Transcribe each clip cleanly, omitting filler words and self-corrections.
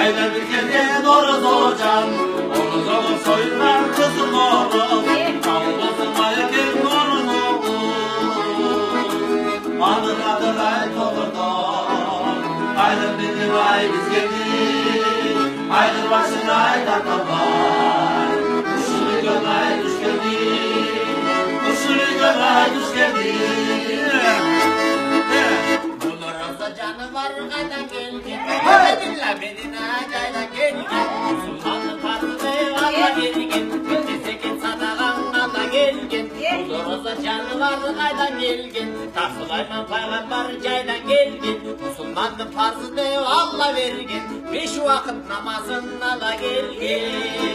Aylar bir gelgen oruz olacak. Oruz olur soyunlar kızım oruz. Kavulsun ayıkın oruz olur. Adır adır ay tolurdum. Aylar bir ay biz geldik. Aylar başına ay tatabay. Kuşunu gönay duş geldik. Kuşunu gönay duş geldik. Canı var kaydan gelgen, Medine Medine caydan gelgen, Sultanlı partıda Allah gelgen, Öteseket sadakan Allah gelgen, Huzuruzda canı var kaydan gelgen, Süleyman peygamber caydan gelgen, Müslümanlı farzı Allah vergen, 5 vakit namazın Allah gelgen.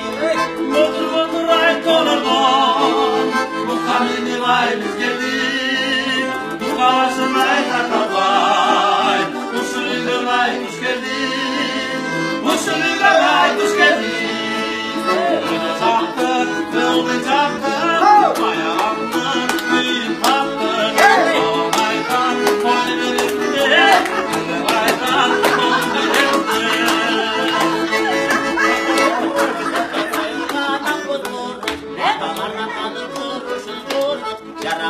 Otur ay tolurdum. Bu kamini vay biz geldik. Bu kavaşın ay tatabay. Usulü ay kuş geldik. Usulü ay kuş geldik. Öyle çaktı ve onu çaktı. Ayağımdır büyük kaptı. Aydan koyun verildi. Aydan koyun verildi.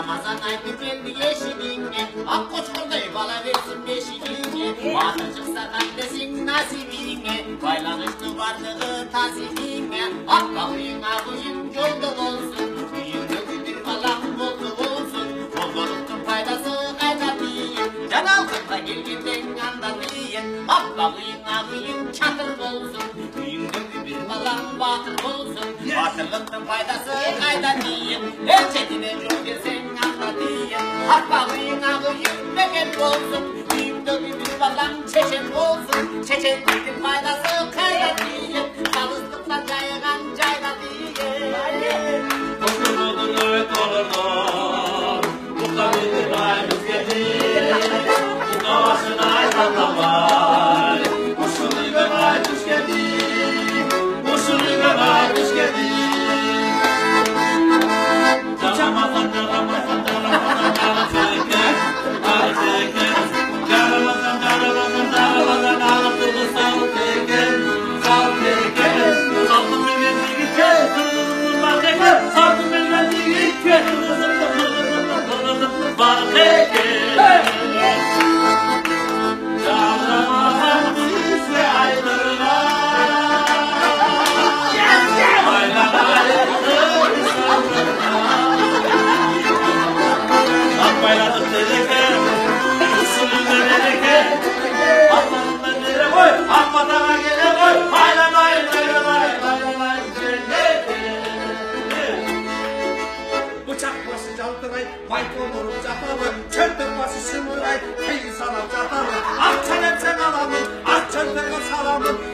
Ramazan ayı geldi yeşilinge, ak koçkunday bala versin beşilinge, batır çıksa kandesin nasibinge, baylanışlı varlığı tasibinge, ak bakıyın ağıyın yolda olsun, büyüğü bir balam bolluk olsun, bolluluktun faydası kayda diyin, can altında gelginden anda diyin, ak bakıyın ağıyın çatır olsun, büyüğü bir balam batır olsun, batırlıktın faydası kayda diyin, el çetine çok girsen Hakkağıyın ağıyın beget olsun, büyümde bir balan çeşen olsun, çeşenliğin faydası kayda diyin, kalızlıktan cayıgan cayda diyin. Otur ay tolurdum. Bu kamini vay biz geldik. Bu kavaşın ay tatabay. Usulü ay kuş geldik. Usulü ay kuş geldik. Ramazan Ramazan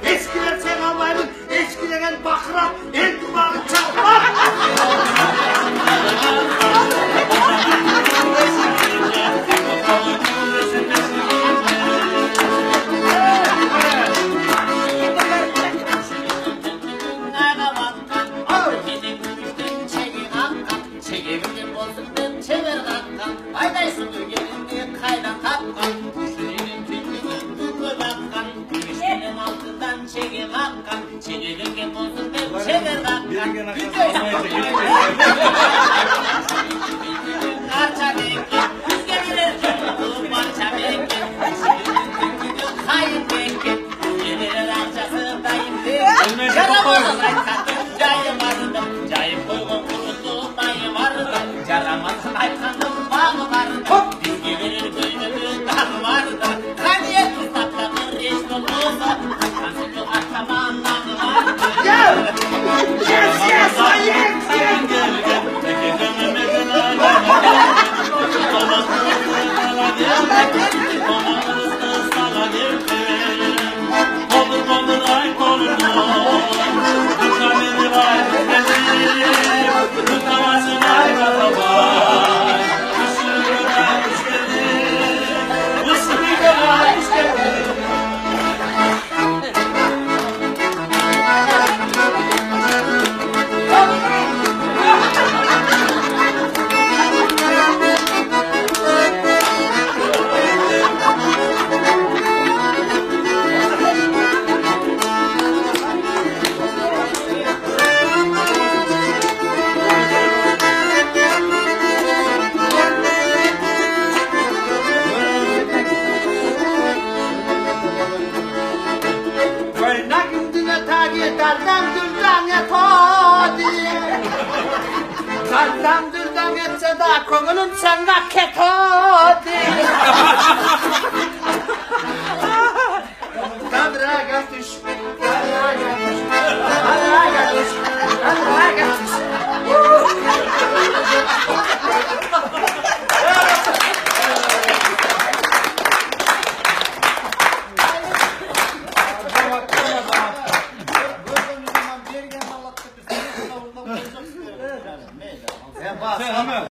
Eskiler sen almayın, eskileyen bakıram, el duvarı çarpar. Çekilirken olsun ben çeker bakkan Karça bekle Gelir çocukluğum parça bekle Hayır bekle Gelir arçası dayım bekle Yaramazın aykandım cayım vardım Cayım koygun kurulduğum dayım vardım Yaramazın aykandım bağı vardım Biz gelir gönlümün dağı vardım Kaniyet tutakta bir reşt olursa Kansıcı arkaman dağı vardım Yes, I am. Ay Nereden geçse de konunun sana ketodi. Kadra gatış, kadra gatış, kadra gatış, kadra gatış. Ben